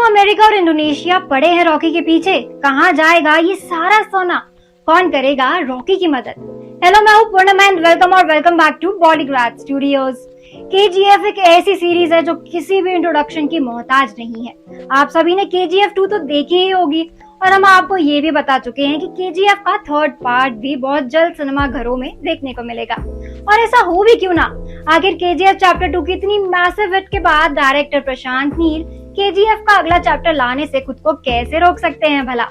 क्यों अमेरिका और इंडोनेशिया पड़े हैं रॉकी के पीछे? कहाँ जाएगा ये सारा सोना? कौन करेगा रॉकी की मदद? हेलो, मैं हूँ Purnima and welcome back to Bollygrad studios. KGF एक ऐसी सीरीज है जो किसी भी इंट्रोडक्शन की मोहताज नहीं है। आप सभी ने केजीएफ 2 तो देखी ही होगी और हम आपको ये भी बता चुके हैं कि केजीएफ का थर्ड पार्ट भी बहुत जल्द सिनेमा घरों में देखने को मिलेगा। और ऐसा हो भी क्यों ना, आखिर केजीएफ चैप्टर 2 की इतनी मैसिव हिट के बाद डायरेक्टर प्रशांत नील केजीएफ का अगला चैप्टर लाने से खुद को कैसे रोक सकते हैं भला?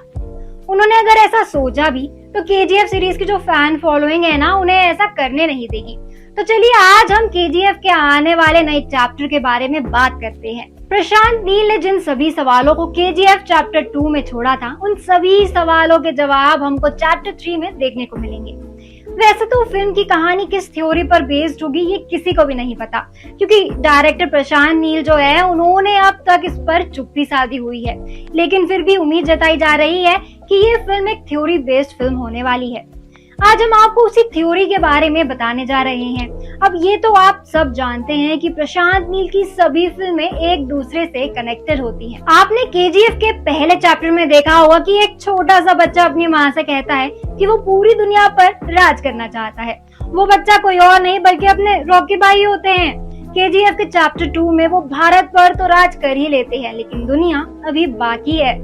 उन्होंने अगर ऐसा सोचा भी तो केजीएफ सीरीज की जो फैन फॉलोइंग है ना, उन्हें ऐसा करने नहीं देगी। तो चलिए आज हम केजीएफ के आने वाले नए चैप्टर के बारे में बात करते हैं। प्रशांत नील ने जिन सभी सवालों को केजीएफ चैप्टर 2 में छोड़ा था, उन सभी सवालों के जवाब हमको चैप्टर 3 में देखने को मिलेंगे। वैसे तो फिल्म की कहानी किस थ्योरी पर बेस्ड होगी ये किसी को भी नहीं पता, क्योंकि डायरेक्टर प्रशांत नील जो है उन्होंने अब तक इस पर चुप्पी साधी हुई है। लेकिन फिर भी उम्मीद जताई जा रही है कि ये फिल्म एक थ्योरी बेस्ड फिल्म होने वाली है। आज हम आपको उसी थ्योरी के बारे में बताने जा रहे हैं। अब ये तो आप सब जानते हैं कि प्रशांत नील की सभी फिल्में एक दूसरे से कनेक्टेड होती हैं। आपने केजीएफ के पहले चैप्टर में देखा होगा कि एक छोटा सा बच्चा अपनी माँ से कहता है कि वो पूरी दुनिया पर राज करना चाहता है। वो बच्चा कोई और नहीं बल्कि अपने रॉकी भाई होते हैं। केजीएफ के चैप्टर 2 में वो भारत पर तो राज कर ही लेते हैं, लेकिन दुनिया अभी बाकी है,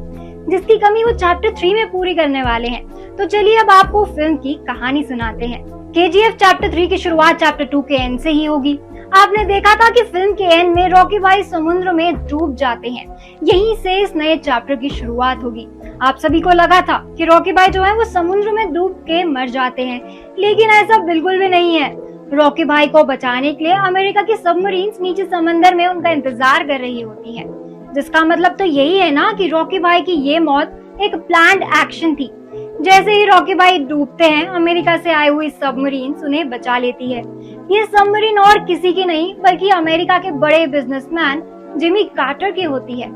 जिसकी कमी वो चैप्टर 3 में पूरी करने वाले हैं। तो चलिए अब आपको फिल्म की कहानी सुनाते हैं। केजीएफ चैप्टर 3 की शुरुआत चैप्टर 2 के एंड से ही होगी। आपने देखा था कि फिल्म के एंड में रॉकी भाई समुद्र में डूब जाते हैं। यहीं से इस नए चैप्टर की शुरुआत होगी। आप सभी को लगा था कि रॉकी भाई जो है वो समुद्र में डूब के मर जाते हैं, लेकिन ऐसा बिल्कुल भी नहीं है। रॉकी भाई को बचाने के लिए अमेरिका की सबमरीन्स नीचे समंदर में उनका इंतजार कर रही होती है, जिसका मतलब तो यही है ना कि रॉकी भाई की ये मौत एक प्लान्ड एक्शन थी। जैसे ही रॉकी भाई डूबते हैं, अमेरिका से आई हुई सबमरीन्स उन्हें बचा लेती है। ये सबमरीन और किसी की नहीं बल्कि अमेरिका के बड़े बिजनेसमैन जिमी कार्टर की होती है।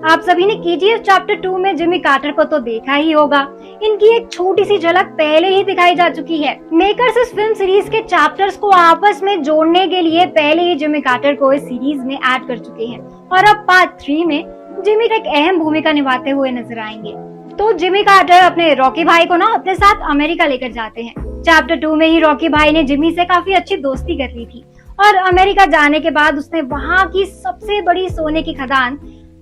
आप सभी ने केजीएफ चैप्टर 2 में जिमी कार्टर को तो देखा ही होगा। इनकी एक छोटी सी झलक पहले ही दिखाई जा चुकी है। मेकर्स इस फिल्म सीरीज के चैप्टर्स को आपस में जोड़ने के लिए पहले ही जिमी कार्टर को इस सीरीज में ऐड कर चुके हैं और अब पार्ट 3 में जिमी एक अहम भूमिका निभाते हुए नजर आएंगे। तो जिमी कार्टर अपने रॉकी भाई को ना अपने साथ अमेरिका लेकर जाते हैं। चैप्टर 2 में ही रॉकी भाई ने जिमी से काफी अच्छी दोस्ती कर ली थी और अमेरिका जाने के बाद उसने वहाँ की सबसे बड़ी सोने की खदान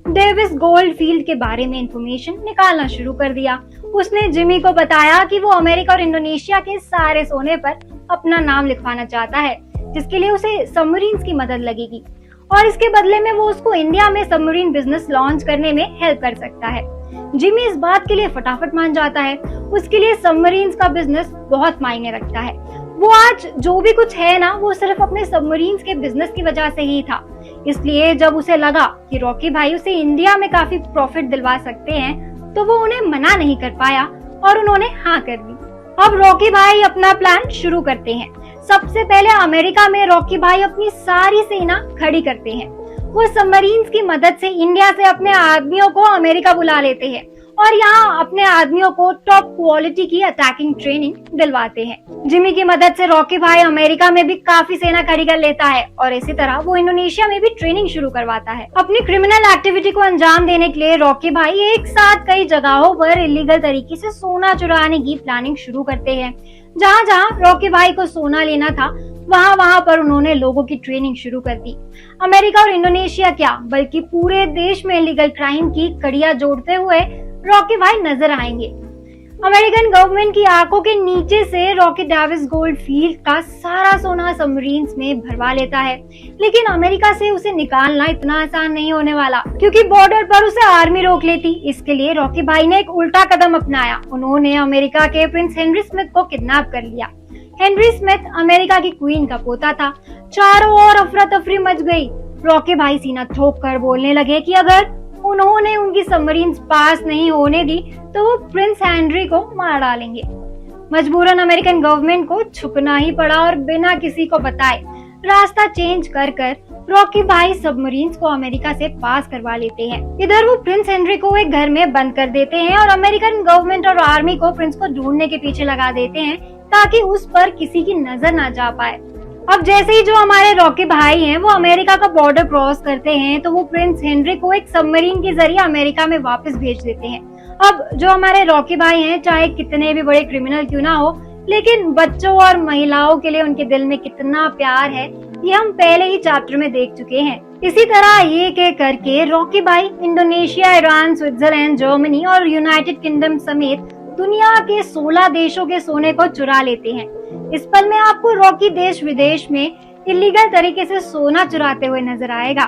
डेविस गोल्ड फील्ड के बारे में इंफॉर्मेशन निकालना शुरू कर दिया। उसने जिमी को बताया कि वो अमेरिका और इंडोनेशिया के सारे सोने पर अपना नाम लिखवाना चाहता है, जिसके लिए उसे सबमरीन्स की मदद लगेगी और इसके बदले में वो उसको इंडिया में सबमरीन बिजनेस लॉन्च करने में हेल्प कर सकता है। जिमी इस बात के लिए फटाफट मान जाता है। उसके लिए सबमरीन्स का बिजनेस बहुत मायने रखता है। वो आज जो भी कुछ है ना, वो सिर्फ अपने सबमरीन्स के बिजनेस की वजह से ही था। इसलिए जब उसे लगा कि रॉकी भाई उसे इंडिया में काफी प्रॉफिट दिलवा सकते हैं, तो वो उन्हें मना नहीं कर पाया और उन्होंने हाँ कर दी। अब रॉकी भाई अपना प्लान शुरू करते हैं। सबसे पहले अमेरिका में रॉकी भाई अपनी सारी सेना खड़ी करते हैं। वो सबमरीन्स की मदद से इंडिया से अपने आदमियों को अमेरिका बुला लेते हैं और यहाँ अपने आदमियों को टॉप क्वालिटी की अटैकिंग ट्रेनिंग दिलवाते हैं। जिमी की मदद से रॉकी भाई अमेरिका में भी काफी सेना खड़ी कर लेता है और इसी तरह वो इंडोनेशिया में भी ट्रेनिंग शुरू करवाता है। अपनी क्रिमिनल एक्टिविटी को अंजाम देने के लिए रॉकी भाई एक साथ कई जगहों पर इलीगल तरीके से सोना चुराने की प्लानिंग शुरू करते हैं। जहाँ जहाँ रॉकी भाई को सोना लेना था, वहाँ पर उन्होंने लोगों की ट्रेनिंग शुरू कर दी। अमेरिका और इंडोनेशिया क्या बल्कि पूरे देश में इलीगल क्राइम की कड़ियां जोड़ते हुए रॉकी भाई नजर आएंगे। अमेरिकन गवर्नमेंट की आंखों के नीचे से रॉकी डेविस गोल्ड फील्ड का सारा सोना सबमरीन्स में भरवा लेता है, लेकिन अमेरिका से उसे निकालना इतना आसान नहीं होने वाला, क्योंकि बॉर्डर पर उसे आर्मी रोक लेती। इसके लिए रॉकी भाई ने एक उल्टा कदम अपनाया। उन्होंने अमेरिका के प्रिंस हेनरी स्मिथ को किडनैप कर लिया। हेनरी स्मिथ अमेरिका की क्वीन का पोता था। चारों ओर अफरा तफरी मच गई। रॉकी भाई सीना ठोक कर बोलने लगे कि अगर उन्होंने उनकी सबमरीन्स पास नहीं होने दी तो वो प्रिंस हेनरी को मार डालेंगे। मजबूरन अमेरिकन गवर्नमेंट को छुपना ही पड़ा और बिना किसी को बताए रास्ता चेंज कर रॉकी भाई सबमरीन्स को अमेरिका से पास करवा लेते हैं। इधर वो प्रिंस हेनरी को एक घर में बंद कर देते हैं और अमेरिकन गवर्नमेंट और आर्मी को प्रिंस को ढूंढने के पीछे लगा देते हैं ताकि उस पर किसी की नजर ना जा पाए। अब जैसे ही जो हमारे रॉकी भाई हैं वो अमेरिका का बॉर्डर क्रॉस करते हैं तो वो प्रिंस हेनरी को एक सबमरीन के जरिए अमेरिका में वापस भेज देते हैं। अब जो हमारे रॉकी भाई हैं चाहे कितने भी बड़े क्रिमिनल क्यों ना हो, लेकिन बच्चों और महिलाओं के लिए उनके दिल में कितना प्यार है ये हम पहले ही चैप्टर में देख चुके हैं। इसी तरह ये के करके रॉकी भाई इंडोनेशिया, ईरान, स्विट्जरलैंड, जर्मनी और यूनाइटेड किंगडम समेत दुनिया के 16 देशों के सोने को चुरा लेते हैं। इस पल में आपको रॉकी देश विदेश में इलीगल तरीके से सोना चुराते हुए नजर आएगा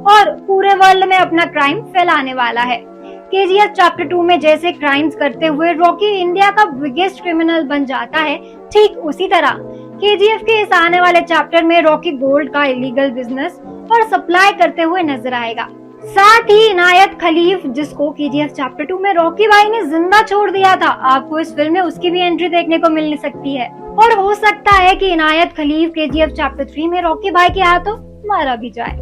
और पूरे वर्ल्ड में अपना क्राइम फैलाने वाला है। केजीएफ चैप्टर 2 में जैसे क्राइम्स करते हुए रॉकी इंडिया का बिगेस्ट क्रिमिनल बन जाता है, ठीक उसी तरह केजीएफ के इस आने वाले चैप्टर में रॉकी गोल्ड का इलीगल बिजनेस और सप्लाई करते हुए नजर आएगा। साथ ही इनायत खलीफ, जिसको केजीएफ चैप्टर 2 में रॉकी भाई ने जिंदा छोड़ दिया था, आपको इस फिल्म में उसकी भी एंट्री देखने को मिल सकती है। और हो सकता है कि इनायत खलीफ केजीएफ चैप्टर 3 में रॉकी भाई के हाथों मारा भी जाए।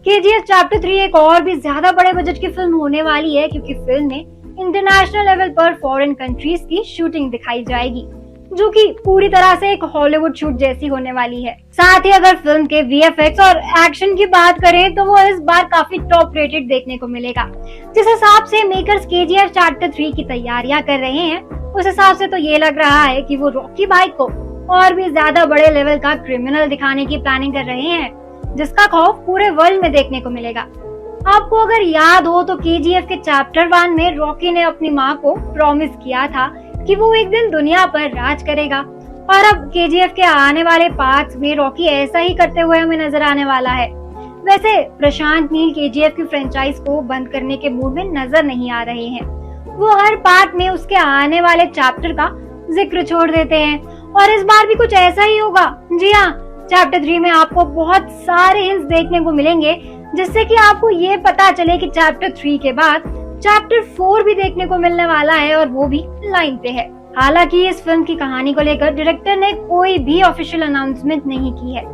केजीएफ चैप्टर 3 एक और भी ज्यादा बड़े बजट की फिल्म होने वाली है, क्योंकि फिल्म में इंटरनेशनल लेवल पर फॉरेन कंट्रीज की शूटिंग दिखाई जाएगी, जो कि पूरी तरह से एक हॉलीवुड शूट जैसी होने वाली है। साथ ही अगर फिल्म के वीएफएक्स और एक्शन की बात करें तो वो इस बार काफी टॉप रेटेड देखने को मिलेगा। जिस हिसाब से मेकर्स केजीएफ चैप्टर 3 की तैयारियां कर रहे हैं, उस हिसाब से तो ये लग रहा है कि वो रॉकी भाई को और भी ज्यादा बड़े लेवल का क्रिमिनल दिखाने की प्लानिंग कर रहे हैं, जिसका खौफ पूरे वर्ल्ड में देखने को मिलेगा। आपको अगर याद हो तो केजीएफ के चैप्टर 1 में रॉकी ने अपनी माँ को प्रॉमिस किया था कि वो एक दिन दुनिया पर राज करेगा, और अब केजीएफ के आने वाले पार्ट्स में रॉकी ऐसा ही करते हुए हमें नजर आने वाला है। वैसे प्रशांत नील केजीएफ की फ्रेंचाइज को बंद करने के मूड में नजर नहीं आ रहे हैं। वो हर पार्ट में उसके आने वाले चैप्टर का जिक्र छोड़ देते हैं, और इस बार भी कुछ ऐसा ही होगा। जी हाँ, चैप्टर 3 में आपको बहुत सारे हिंट्स देखने को मिलेंगे, जिससे कि आपको ये पता चले कि चैप्टर 3 के बाद चैप्टर 4 भी देखने को मिलने वाला है, और वो भी लाइन पे है। हालांकि इस फिल्म की कहानी को लेकर डायरेक्टर ने कोई भी ऑफिशियल अनाउंसमेंट नहीं की है।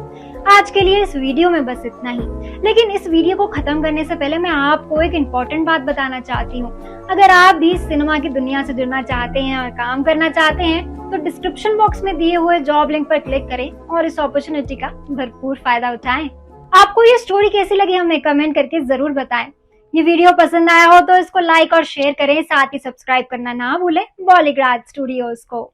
आज के लिए इस वीडियो में बस इतना ही, लेकिन इस वीडियो को खत्म करने से पहले मैं आपको एक इम्पोर्टेंट बात बताना चाहती हूँ। अगर आप भी सिनेमा की दुनिया से जुड़ना चाहते हैं और काम करना चाहते हैं तो डिस्क्रिप्शन बॉक्स में दिए हुए जॉब लिंक पर क्लिक करें और इस अपॉर्चुनिटी का भरपूर फायदा उठाएं। आपको ये स्टोरी कैसी लगी हमें कमेंट करके जरूर बताएं। ये वीडियो पसंद आया हो तो इसको लाइक और शेयर करें, साथ ही सब्सक्राइब करना ना भूलें बॉलीग्राज स्टूडियोज को।